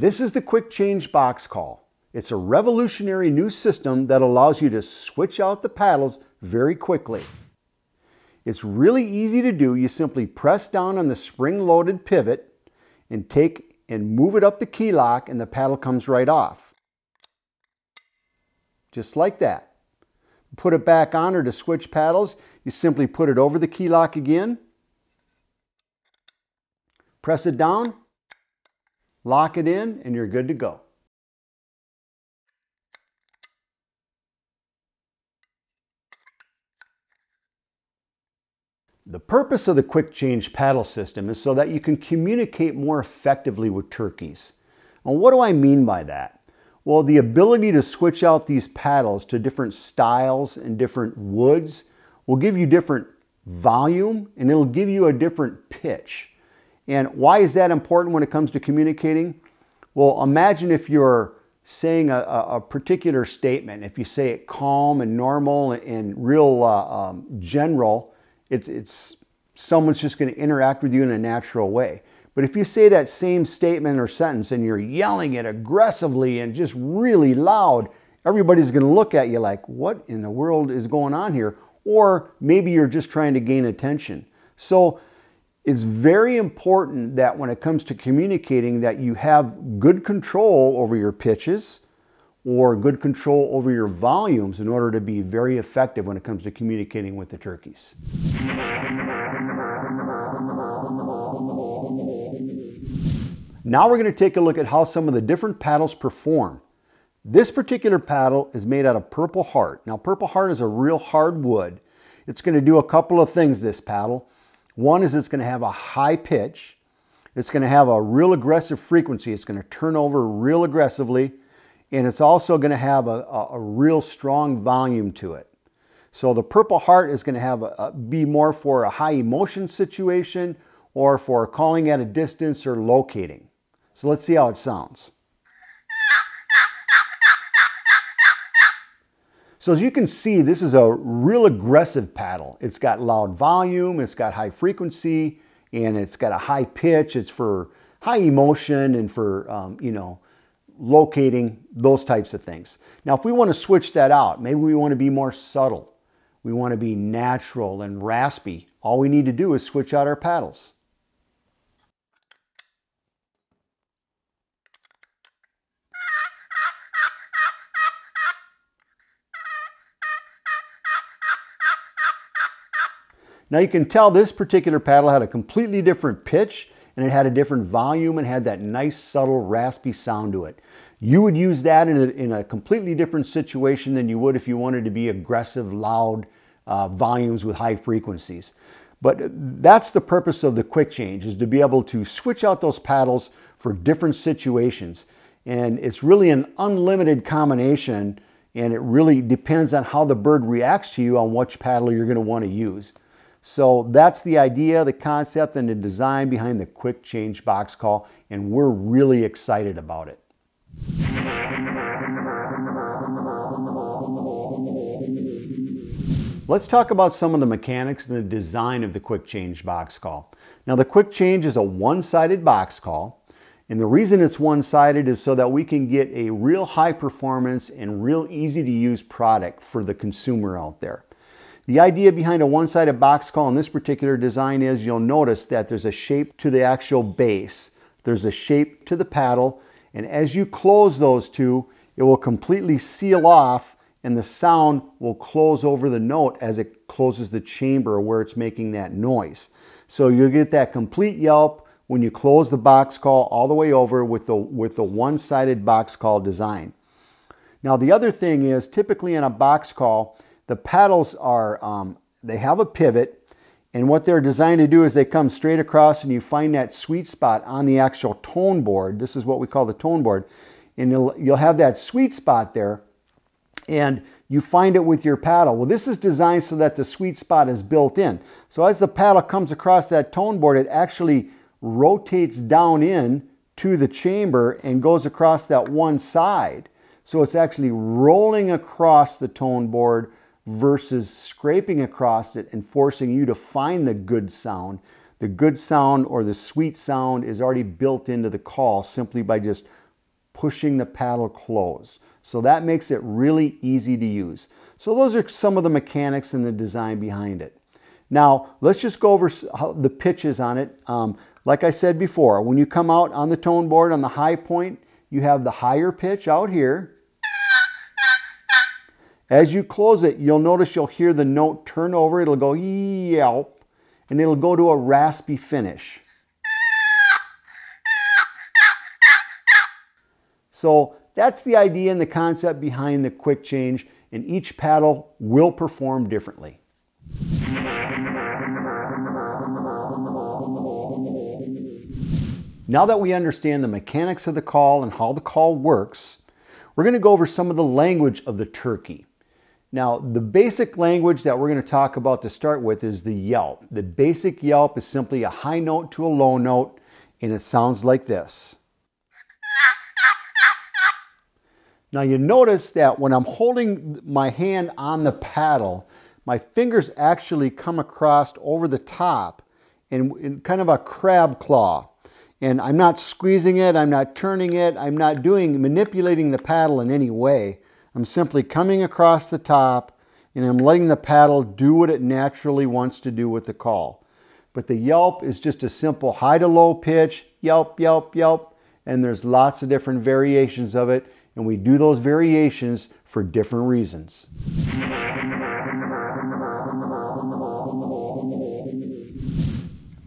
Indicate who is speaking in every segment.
Speaker 1: This is the quick change box call. It's a revolutionary new system that allows you to switch out the paddles very quickly. It's really easy to do. You simply press down on the spring-loaded pivot and take and move it up the key lock, and the paddle comes right off. Just like that. Put it back on, or to switch paddles, you simply put it over the key lock again, press it down, lock it in, and you're good to go. The purpose of the quick change paddle system is so that you can communicate more effectively with turkeys. And what do I mean by that? Well, the ability to switch out these paddles to different styles and different woods will give you different volume, and it'll give you a different pitch. And why is that important when it comes to communicating? Well, imagine if you're saying a particular statement. If you say it calm and normal and real general, it's someone's just going to interact with you in a natural way. But if you say that same statement or sentence and you're yelling it aggressively and just really loud, everybody's going to look at you like, what in the world is going on here? Or maybe you're just trying to gain attention. So it's very important that when it comes to communicating that you have good control over your pitches or good control over your volumes in order to be very effective when it comes to communicating with the turkeys. Now we're going to take a look at how some of the different paddles perform. This particular paddle is made out of Purple Heart. Now, Purple Heart is a real hard wood. It's going to do a couple of things, this paddle. One is it's going to have a high pitch. It's going to have a real aggressive frequency. It's going to turn over real aggressively. And it's also going to have a real strong volume to it. So the Purple Heart is going to have be more for a high emotion situation or for calling at a distance or locating. So let's see how it sounds. So as you can see, this is a real aggressive paddle. It's got loud volume, it's got high frequency, and it's got a high pitch. It's for high emotion and for, locating, those types of things. Now, if we want to switch that out, maybe we want to be more subtle. We want to be natural and raspy. All we need to do is switch out our paddles. Now you can tell this particular paddle had a completely different pitch, and it had a different volume and had that nice subtle raspy sound to it. You would use that in a completely different situation than you would if you wanted to be aggressive, loud volumes with high frequencies. But that's the purpose of the quick change, is to be able to switch out those paddles for different situations. And it's really an unlimited combination, and it really depends on how the bird reacts to you on which paddle you're going to want to use. So that's the idea, the concept, and the design behind the quick change box call, and we're really excited about it. Let's talk about some of the mechanics and the design of the quick change box call. Now, the quick change is a one-sided box call, and the reason it's one-sided is so that we can get a real high performance and real easy to use product for the consumer out there. The idea behind a one-sided box call in this particular design is you'll notice that there's a shape to the actual base. There's a shape to the paddle, and as you close those two, it will completely seal off, and the sound will close over the note as it closes the chamber where it's making that noise. So you'll get that complete yelp when you close the box call all the way over with the one-sided box call design. Now, the other thing is, typically in a box call, the paddles are, they have a pivot, and what they're designed to do is they come straight across, and you find that sweet spot on the actual tone board. This is what we call the tone board. And you'll have that sweet spot there, and you find it with your paddle. Well, this is designed so that the sweet spot is built in. So as the paddle comes across that tone board, it actually rotates down in to the chamber and goes across that one side. So it's actually rolling across the tone board versus scraping across it and forcing you to find the good sound. The good sound or the sweet sound is already built into the call simply by just pushing the paddle closed. So that makes it really easy to use. So those are some of the mechanics and the design behind it. Now, let's just go over the pitches on it. Like I said before, when you come out on the tone board on the high point, you have the higher pitch out here. As you close it, you'll notice you'll hear the note turn over. It'll go yelp, and it'll go to a raspy finish. So that's the idea and the concept behind the quick change, and each paddle will perform differently. Now that we understand the mechanics of the call and how the call works, we're going to go over some of the language of the turkey. Now, the basic language that we're going to talk about to start with is the yelp. The basic yelp is simply a high note to a low note, and it sounds like this. Now, you notice that when I'm holding my hand on the paddle, my fingers actually come across over the top in kind of a crab claw. And I'm not squeezing it, I'm not turning it, I'm not manipulating the paddle in any way. I'm simply coming across the top and I'm letting the paddle do what it naturally wants to do with the call. But the yelp is just a simple high to low pitch, yelp, yelp, yelp, and there's lots of different variations of it, and we do those variations for different reasons.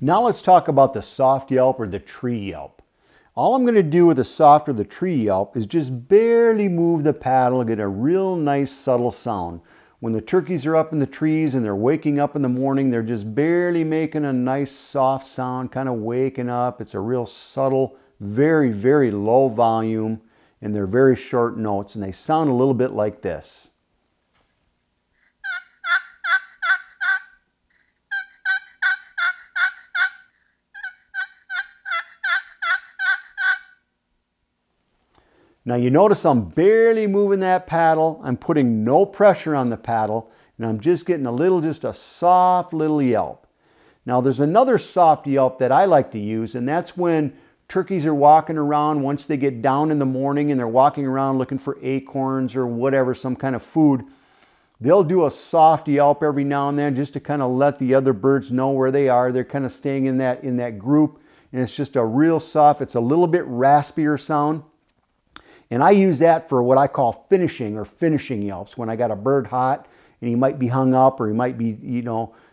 Speaker 1: Now let's talk about the soft yelp or the tree yelp. All I'm going to do with the soft or the tree yelp is just barely move the paddle, get a real nice subtle sound. When the turkeys are up in the trees and they're waking up in the morning, they're just barely making a nice soft sound, kind of waking up. It's a real subtle, very, very low volume, and they're very short notes, and they sound a little bit like this. Now you notice I'm barely moving that paddle. I'm putting no pressure on the paddle, and I'm just getting just a soft little yelp. Now there's another soft yelp that I like to use, and that's when turkeys are walking around once they get down in the morning and they're walking around looking for acorns or whatever, some kind of food. They'll do a soft yelp every now and then just to kind of let the other birds know where they are. They're kind of staying in that group, and it's just a real soft, it's a little bit raspier sound. And I use that for what I call finishing yelps. When I got a bird hot and he might be hung up or he might be,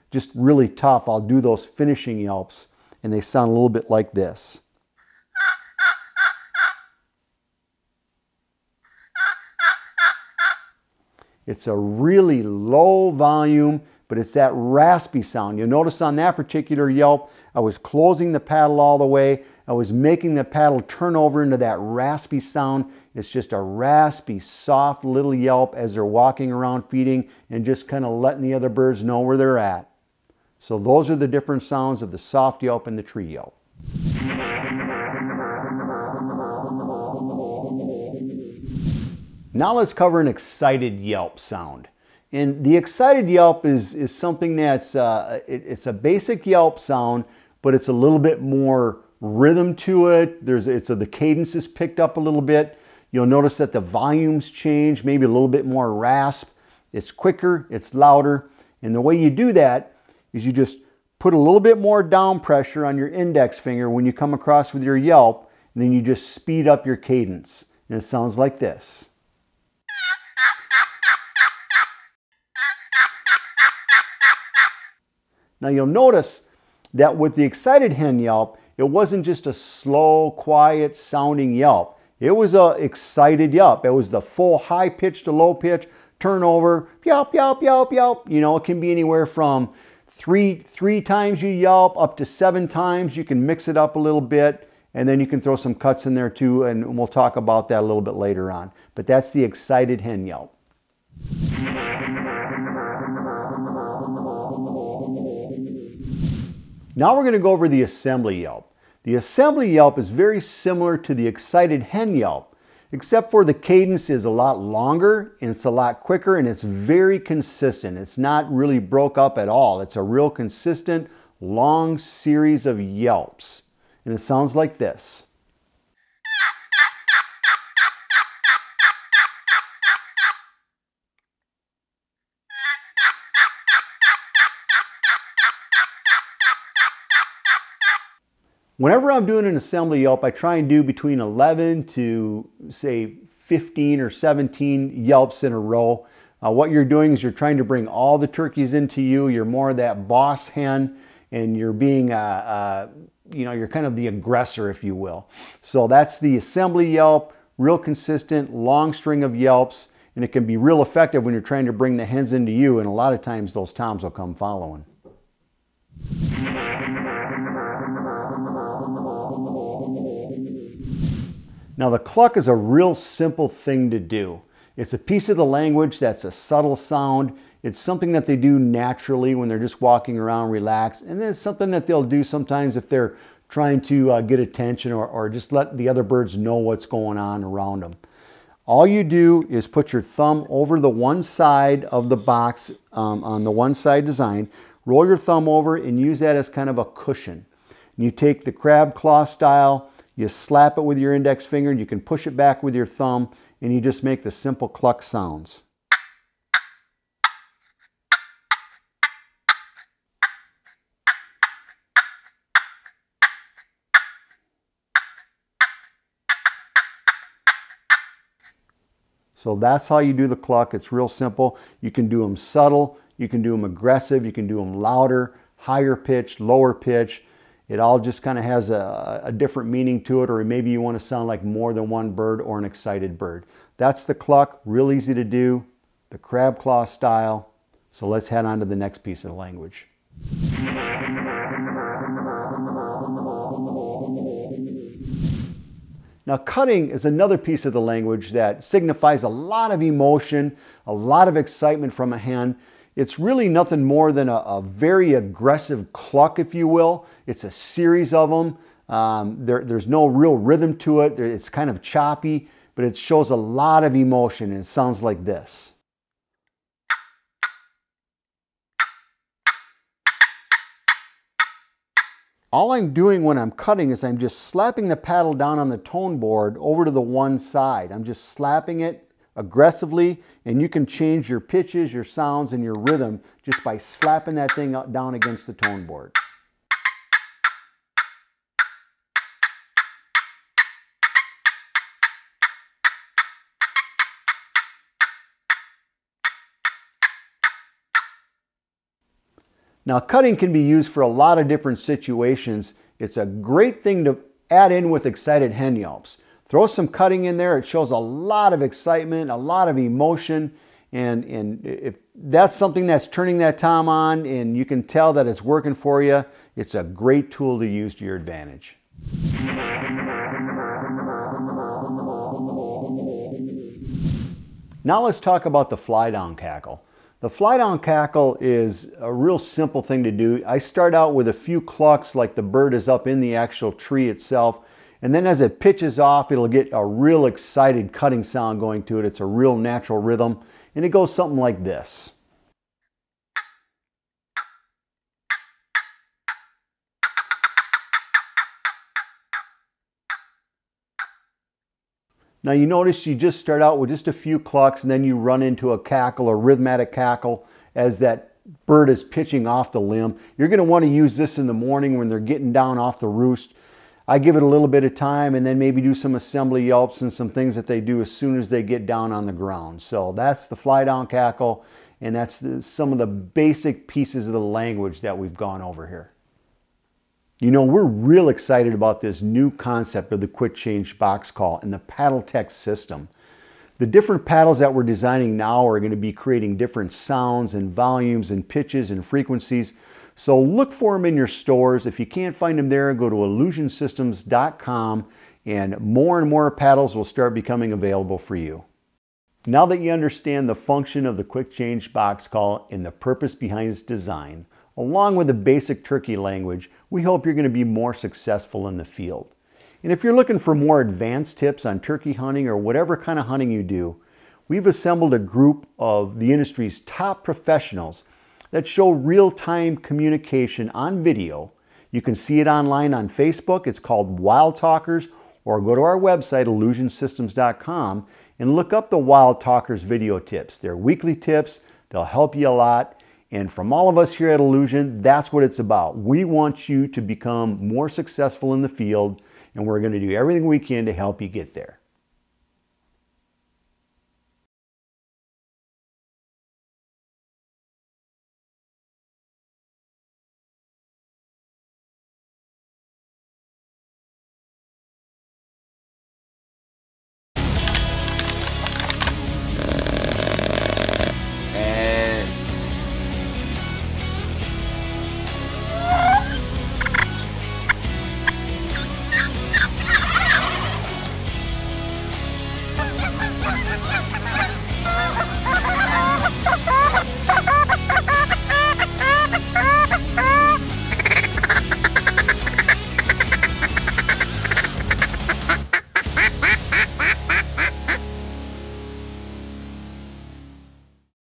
Speaker 1: just really tough, I'll do those finishing yelps, and they sound a little bit like this. It's a really low volume, but it's that raspy sound. You'll notice on that particular yelp, I was closing the paddle all the way. I was making the paddle turn over into that raspy sound. It's just a raspy, soft little yelp as they're walking around feeding and just kind of letting the other birds know where they're at. So those are the different sounds of the soft yelp and the tree yelp. Now let's cover an excited yelp sound. And the excited yelp is something that's, it's a basic yelp sound, but it's a little bit more rhythm to it. The cadence is picked up a little bit. You'll notice that the volumes change, maybe a little bit more rasp. It's quicker, it's louder. And the way you do that is you just put a little bit more down pressure on your index finger when you come across with your yelp, and then you just speed up your cadence. And it sounds like this. Now you'll notice that with the excited hen yelp, it wasn't just a slow, quiet sounding yelp. It was an excited yelp. It was the full high pitch to low pitch, turnover, yelp, yelp, yelp, yelp. It can be anywhere from three times you yelp up to 7 times. You can mix it up a little bit, and then you can throw some cuts in there too, and we'll talk about that a little bit later on. But that's the excited hen yelp. Now we're going to go over the assembly yelp. The assembly yelp is very similar to the excited hen yelp, except for the cadence is a lot longer and it's a lot quicker and it's very consistent. It's not really broke up at all. It's a real consistent, long series of yelps. And it sounds like this. Whenever I'm doing an assembly yelp, I try and do between 11 to say 15 or 17 yelps in a row. What you're doing is you're trying to bring all the turkeys into you. You're more that boss hen, and you're being, you're kind of the aggressor, if you will. So that's the assembly yelp, real consistent, long string of yelps, and it can be real effective when you're trying to bring the hens into you, and a lot of times those toms will come following. Now the cluck is a real simple thing to do. It's a piece of the language that's a subtle sound. It's something that they do naturally when they're just walking around relaxed. And it's something that they'll do sometimes if they're trying to get attention or just let the other birds know what's going on around them. All you do is put your thumb over the one side of the box on the one side design, roll your thumb over and use that as kind of a cushion. And you take the crab claw style, you slap it with your index finger, you can push it back with your thumb, and you just make the simple cluck sounds. So that's how you do the cluck. It's real simple. You can do them subtle, you can do them aggressive, you can do them louder, higher pitch, lower pitch. It all just kind of has a different meaning to it, or maybe you want to sound like more than one bird or an excited bird. That's the cluck, real easy to do, the crab claw style. So let's head on to the next piece of the language. Now cutting is another piece of the language that signifies a lot of emotion, a lot of excitement from a hen. It's really nothing more than a very aggressive cluck, if you will. It's a series of them. There's no real rhythm to it. It's kind of choppy, but it shows a lot of emotion, and it sounds like this. All I'm doing when I'm cutting is I'm just slapping the paddle down on the tone board over to the one side. I'm just slapping it aggressively, and you can change your pitches, your sounds, and your rhythm just by slapping that thing down against the tone board. Now cutting can be used for a lot of different situations. It's a great thing to add in with excited hen yelps. Throw some cutting in there. It shows a lot of excitement, a lot of emotion, and if that's something that's turning that tom on and you can tell that it's working for you, it's a great tool to use to your advantage. Now let's talk about the fly down cackle. The fly down cackle is a real simple thing to do. I start out with a few clucks like the bird is up in the actual tree itself, and then as it pitches off, it'll get a real excited cutting sound going to it. It's a real natural rhythm, and it goes something like this. Now you notice you just start out with just a few clucks, and then you run into a cackle, a rhythmatic cackle, as that bird is pitching off the limb. You're going to want to use this in the morning when they're getting down off the roost. I give it a little bit of time and then maybe do some assembly yelps and some things that they do as soon as they get down on the ground. So that's the fly down cackle, and that's some of the basic pieces of the language that we've gone over here. You know, we're real excited about this new concept of the quick change box call and the paddle tech system. The different paddles that we're designing now are going to be creating different sounds and volumes and pitches and frequencies. So look for them in your stores. If you can't find them there, go to illusionsystems.com, and more paddles will start becoming available for you. Now that you understand the function of the quick change box call and the purpose behind its design, along with the basic turkey language, we hope you're going to be more successful in the field. And if you're looking for more advanced tips on turkey hunting or whatever kind of hunting you do, we've assembled a group of the industry's top professionals that show real-time communication on video. You can see it online on Facebook. It's called Wild Talkers, or go to our website, illusionsystems.com, and look up the Wild Talkers video tips. They're weekly tips. They'll help you a lot. And from all of us here at Illusion, that's what it's about. We want you to become more successful in the field, and we're going to do everything we can to help you get there.